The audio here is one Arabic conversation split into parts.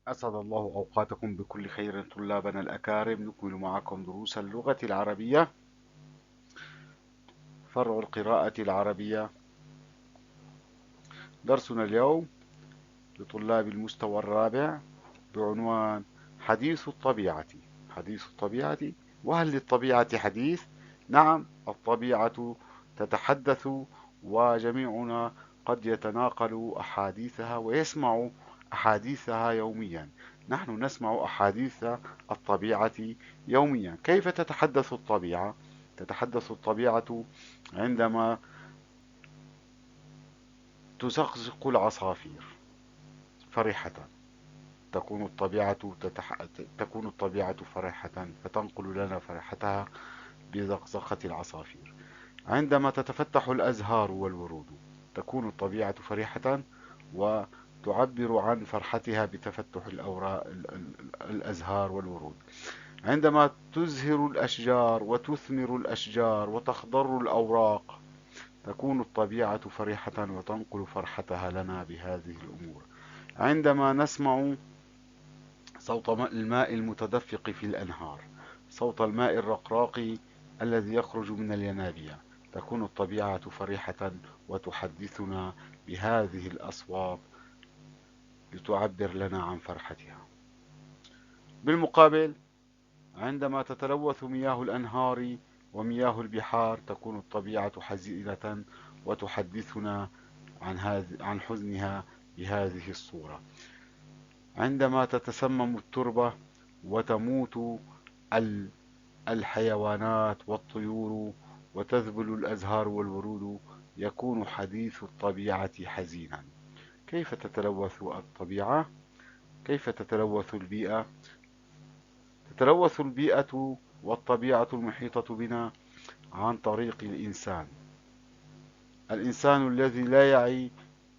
أسعد الله أوقاتكم بكل خير طلابنا الأكارم. نكمل معكم دروس اللغة العربية، فرع القراءة العربية. درسنا اليوم لطلاب المستوى الرابع بعنوان حديث الطبيعة. حديث الطبيعة. وهل للطبيعة حديث؟ نعم، الطبيعة تتحدث، وجميعنا قد يتناقل أحاديثها ويسمع أحاديثها يوميا. نحن نسمع أحاديث الطبيعة يوميا. كيف تتحدث الطبيعة؟ تتحدث الطبيعة عندما تزقزق العصافير فرحة. تكون الطبيعة فرحة، فتنقل لنا فرحتها بزقزقة العصافير. عندما تتفتح الأزهار والورود، تكون الطبيعة فرحة وتعبر عن فرحتها بتفتح الأزهار والورود. عندما تزهر الأشجار وتثمر الأشجار وتخضر الأوراق، تكون الطبيعة فرحة وتنقل فرحتها لنا بهذه الأمور. عندما نسمع صوت الماء المتدفق في الأنهار، صوت الماء الرقراق الذي يخرج من الينابيع، تكون الطبيعة فرحة وتحدثنا بهذه الأصوات لتعبر لنا عن فرحتها. بالمقابل، عندما تتلوث مياه الأنهار ومياه البحار، تكون الطبيعة حزينة وتحدثنا عن حزنها بهذه الصورة. عندما تتسمم التربة وتموت الحيوانات والطيور وتذبل الأزهار والورود، يكون حديث الطبيعة حزينا. كيف تتلوث الطبيعة؟ كيف تتلوث البيئة؟ تتلوث البيئة والطبيعة المحيطة بنا عن طريق الإنسان. الإنسان الذي لا يعي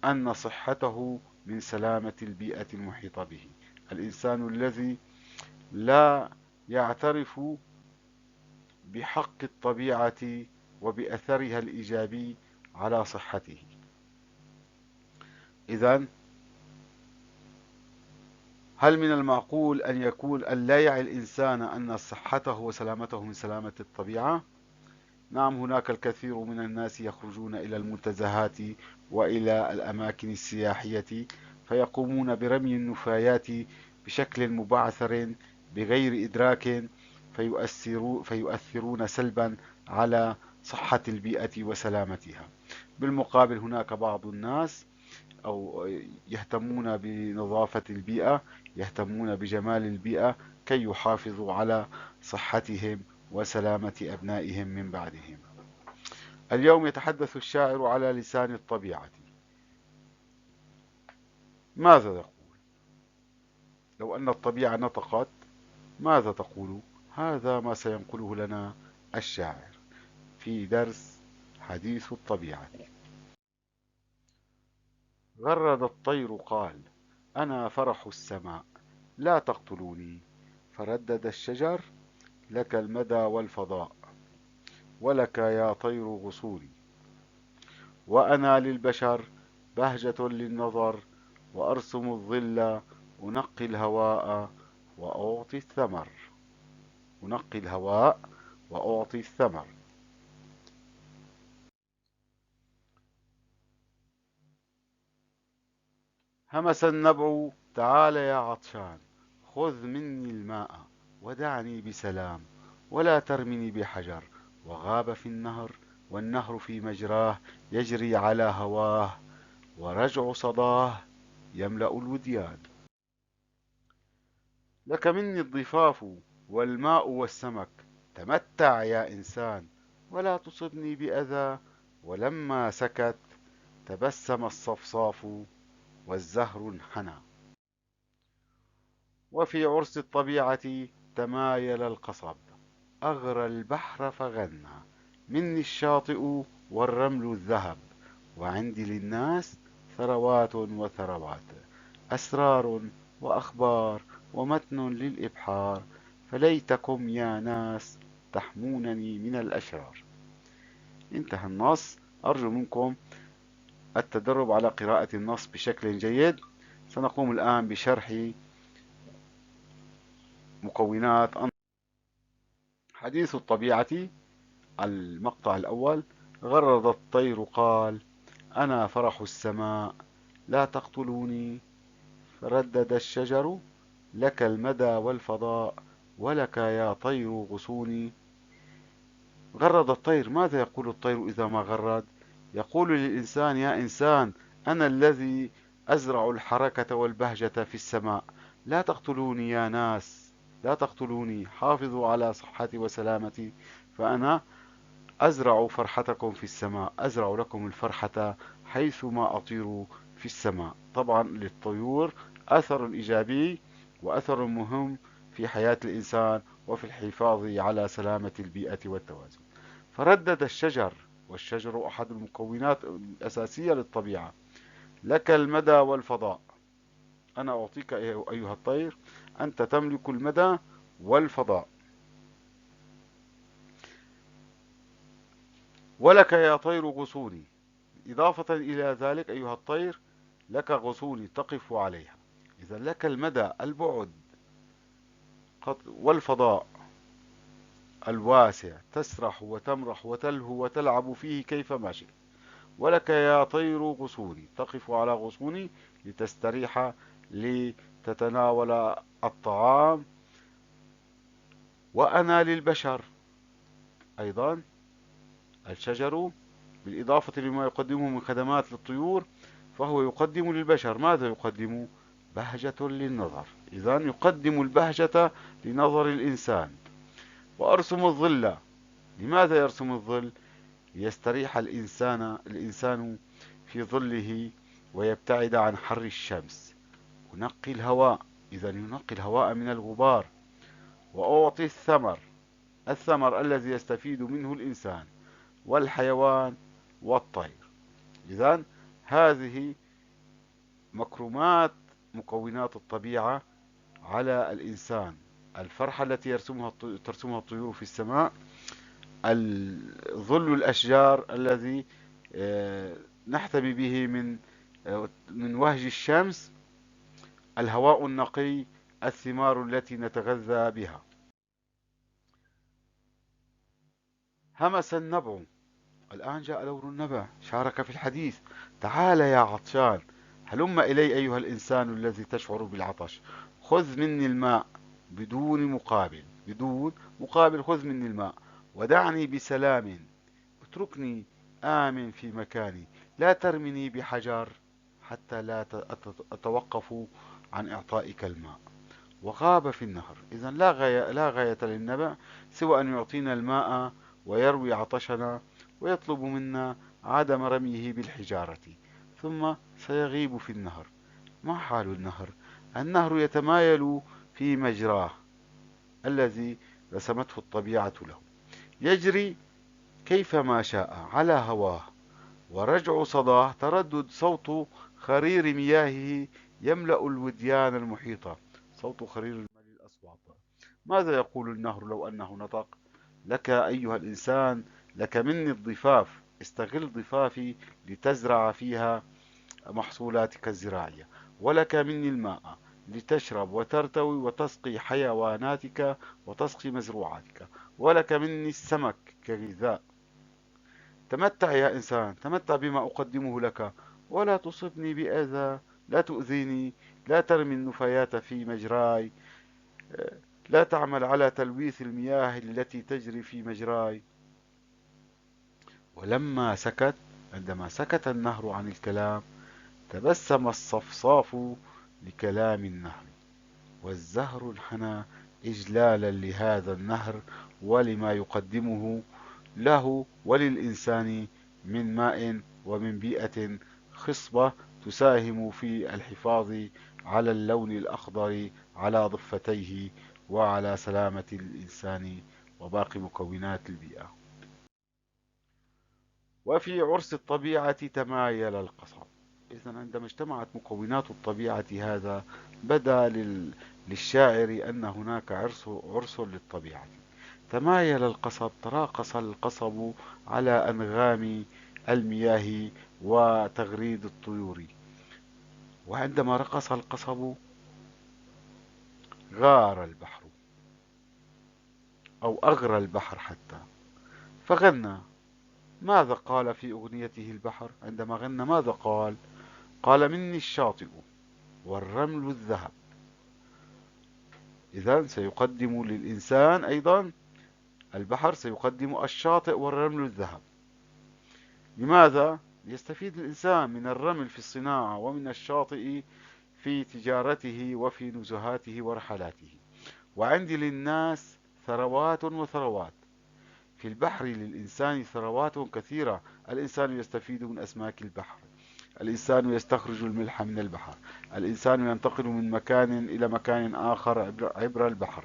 أن صحته من سلامة البيئة المحيطة به. الإنسان الذي لا يعترف بحق الطبيعة وبأثرها الإيجابي على صحته. إذن هل من المعقول أن لا يعي الإنسان أن صحته وسلامته من سلامة الطبيعة؟ نعم، هناك الكثير من الناس يخرجون إلى المنتزهات وإلى الأماكن السياحية، فيقومون برمي النفايات بشكل مبعثر بغير إدراك، فيؤثرون سلبا على صحة البيئة وسلامتها. بالمقابل، هناك بعض الناس أو يهتمون بنظافة البيئة، يهتمون بجمال البيئة كي يحافظوا على صحتهم وسلامة أبنائهم من بعدهم. اليوم يتحدث الشاعر على لسان الطبيعة. ماذا يقول؟ لو أن الطبيعة نطقت، ماذا تقول؟ هذا ما سينقله لنا الشاعر في درس حديث الطبيعة. غرد الطير قال: أنا فرح السماء، لا تقتلوني. فردد الشجر: لك المدى والفضاء، ولك يا طير غصوني. وأنا للبشر بهجة للنظر، وأرسم الظل، أنقي الهواء وأعطي الثمر. أنقي الهواء وأعطي الثمر. همس النبع: تعال يا عطشان، خذ مني الماء ودعني بسلام، ولا ترمني بحجر. وغاب في النهر، والنهر في مجراه يجري على هواه، ورجع صداه يملأ الوديان. لك مني الضفاف والماء والسمك، تمتع يا إنسان ولا تصبني بأذى. ولما سكت تبسم الصفصاف والزهر انحنى. وفي عرس الطبيعة تمايل القصب، أغرى البحر فغنى. مني الشاطئ والرمل الذهب، وعندي للناس ثروات وثروات، أسرار وأخبار ومتن للإبحار. فليتكم يا ناس تحمونني من الأشرار. انتهى النص. أرجو منكم التدرب على قراءة النص بشكل جيد. سنقوم الآن بشرح مكونات حديث الطبيعة. المقطع الأول: غرد الطير قال أنا فرح السماء لا تقتلوني، فردد الشجر لك المدى والفضاء ولك يا طير غصوني. غرد الطير. ماذا يقول الطير إذا ما غرد؟ يقول للإنسان: يا إنسان، أنا الذي أزرع الحركة والبهجة في السماء، لا تقتلوني يا ناس، لا تقتلوني، حافظوا على صحتي وسلامتي، فأنا أزرع فرحتكم في السماء، أزرع لكم الفرحة حيثما أطير في السماء. طبعا للطيور أثر إيجابي وأثر مهم في حياة الإنسان وفي الحفاظ على سلامة البيئة والتوازن. فردد الشجر، والشجر أحد المكونات الأساسية للطبيعة: لك المدى والفضاء. أنا أعطيك أيها الطير، أنت تملك المدى والفضاء. ولك يا طير غصوني، إضافة إلى ذلك أيها الطير لك غصون تقف عليها. إذا لك المدى، البعد، والفضاء الواسع، تسرح وتمرح وتلهو وتلعب فيه كيفما شئت. ولك يا طير غصوني، تقف على غصوني لتستريح، لتتناول الطعام. وأنا للبشر أيضا. الشجر بالإضافة لما يقدمه من خدمات للطيور، فهو يقدم للبشر ماذا يقدم؟ بهجة للنظر. إذا يقدم البهجة لنظر الإنسان. وأرسم الظل. لماذا يرسم الظل؟ ليستريح الإنسان في ظله ويبتعد عن حر الشمس. ينقي الهواء، إذا ينقي الهواء من الغبار. وأعطي الثمر الذي يستفيد منه الإنسان والحيوان والطير. إذا هذه مكرمات مكونات الطبيعة على الإنسان: الفرحة التي ترسمها الطيور في السماء، ظل الأشجار الذي نحتمي به من وهج الشمس، الهواء النقي، الثمار التي نتغذى بها. همس النبع. الآن جاء دور النبع، شارك في الحديث: تعال يا عطشان، هلم إلي أيها الإنسان الذي تشعر بالعطش، خذ مني الماء بدون مقابل، خذ مني الماء ودعني بسلام، اتركني آمن في مكاني، لا ترمني بحجر حتى لا أتوقف عن إعطائك الماء. وغاب في النهر. إذا لا غاية للنبع سوى أن يعطينا الماء ويروي عطشنا ويطلب منا عدم رميه بالحجارة، ثم سيغيب في النهر. ما حال النهر؟ النهر يتمايل في مجراه الذي رسمته الطبيعة له، يجري كيفما شاء على هواه، ورجع صداه تردد صوت خرير مياهه يملأ الوديان المحيطة. صوت خرير الماء الأصوات. ماذا يقول النهر لو أنه نطق؟ لك أيها الإنسان، لك مني الضفاف، استغل ضفافي لتزرع فيها محصولاتك الزراعية. ولك مني الماء لتشرب وترتوي وتسقي حيواناتك وتسقي مزروعاتك. ولك مني السمك كغذاء. تمتع يا إنسان، تمتع بما أقدمه لك، ولا تصبني بأذى، لا تؤذيني، لا ترمي النفايات في مجراي، لا تعمل على تلويث المياه التي تجري في مجراي. ولما سكت، عندما سكت النهر عن الكلام، تبسم الصفصاف لكلام النهر، والزهر انحنى إجلالا لهذا النهر ولما يقدمه له وللإنسان من ماء ومن بيئة خصبة تساهم في الحفاظ على اللون الأخضر على ضفتيه وعلى سلامة الإنسان وباقي مكونات البيئة. وفي عرس الطبيعة تمايل القصب. إذا عندما اجتمعت مكونات الطبيعة هذا بدا للشاعر أن هناك عرس للطبيعة. تمايل القصب، تراقص القصب على أنغام المياه وتغريد الطيور. وعندما رقص القصب غار البحر. أو أغرى البحر حتى، فغنى. ماذا قال في أغنيته البحر عندما غنى؟ ماذا قال؟ قال مني الشاطئ والرمل الذهب. إذا سيقدم للإنسان أيضا، البحر سيقدم الشاطئ والرمل الذهب. لماذا؟ ليستفيد الإنسان من الرمل في الصناعة، ومن الشاطئ في تجارته وفي نزهاته ورحلاته. وعندي للناس ثروات وثروات. في البحر للإنسان ثروات كثيرة. الإنسان يستفيد من أسماك البحر، الإنسان يستخرج الملح من البحر، الإنسان ينتقل من مكان إلى مكان آخر عبر البحر.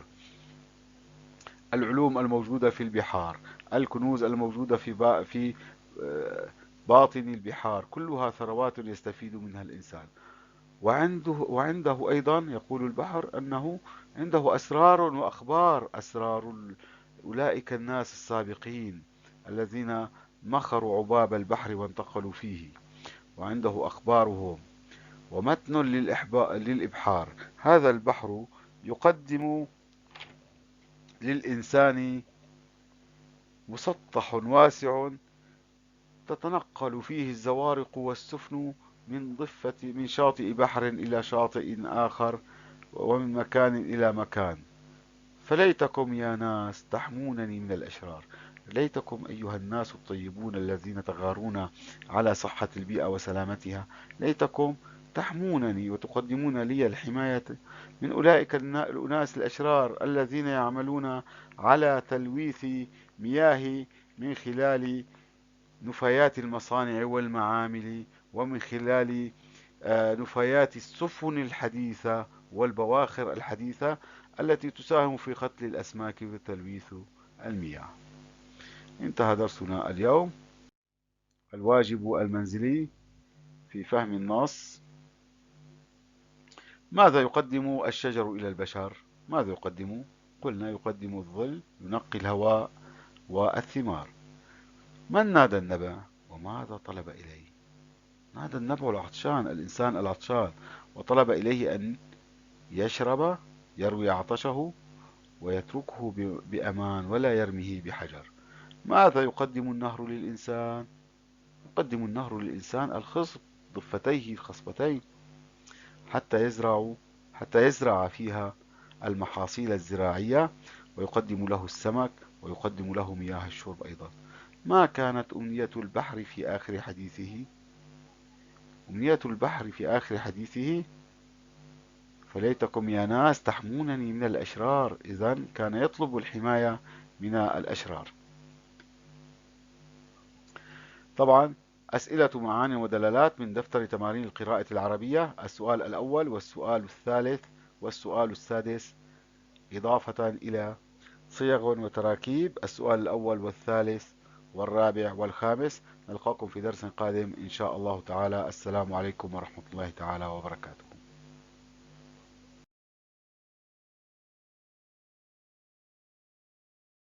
العلوم الموجودة في البحار، الكنوز الموجودة في باطن البحار، كلها ثروات يستفيد منها الإنسان. وعنده أيضا يقول البحر أنه عنده أسرار وأخبار، أسرار أولئك الناس السابقين الذين مخروا عباب البحر وانتقلوا فيه، وعنده أخبارهم. ومتن للإبحار، هذا البحر يقدم للإنسان مسطح واسع تتنقل فيه الزوارق والسفن من شاطئ بحر إلى شاطئ آخر، ومن مكان إلى مكان. فليتكم يا ناس تحمونني من الأشرار. ليتكم أيها الناس الطيبون الذين تغارون على صحة البيئة وسلامتها، ليتكم تحمونني وتقدمون لي الحماية من أولئك الأناس الأشرار الذين يعملون على تلويث مياه من خلال نفايات المصانع والمعامل، ومن خلال نفايات السفن الحديثة والبواخر الحديثة التي تساهم في قتل الأسماك وتلويث المياه. انتهى درسنا اليوم. الواجب المنزلي في فهم النص: ماذا يقدم الشجر إلى البشر؟ ماذا يقدم؟ قلنا يقدم الظل، ينقي الهواء والثمار. من نادى النبع وماذا طلب إليه؟ نادى النبع العطشان، الإنسان العطشان، وطلب إليه أن يشرب، يروي عطشه ويتركه بأمان ولا يرميه بحجر. ماذا يقدم النهر للإنسان؟ يقدم النهر للإنسان الخصب، ضفتيه الخصبتين، حتى يزرع فيها المحاصيل الزراعية، ويقدم له السمك، ويقدم له مياه الشرب أيضا. ما كانت أمنية البحر في آخر حديثه؟ أمنية البحر في آخر حديثه: فليتكم يا ناس تحمونني من الأشرار. إذن كان يطلب الحماية من الأشرار. طبعا أسئلة معاني ودلالات من دفتر تمارين القراءة العربية: السؤال الأول والسؤال الثالث والسؤال السادس، إضافة إلى صيغ وتراكيب السؤال الأول والثالث والرابع والخامس. نلقاكم في درس قادم إن شاء الله تعالى. السلام عليكم ورحمة الله تعالى وبركاته.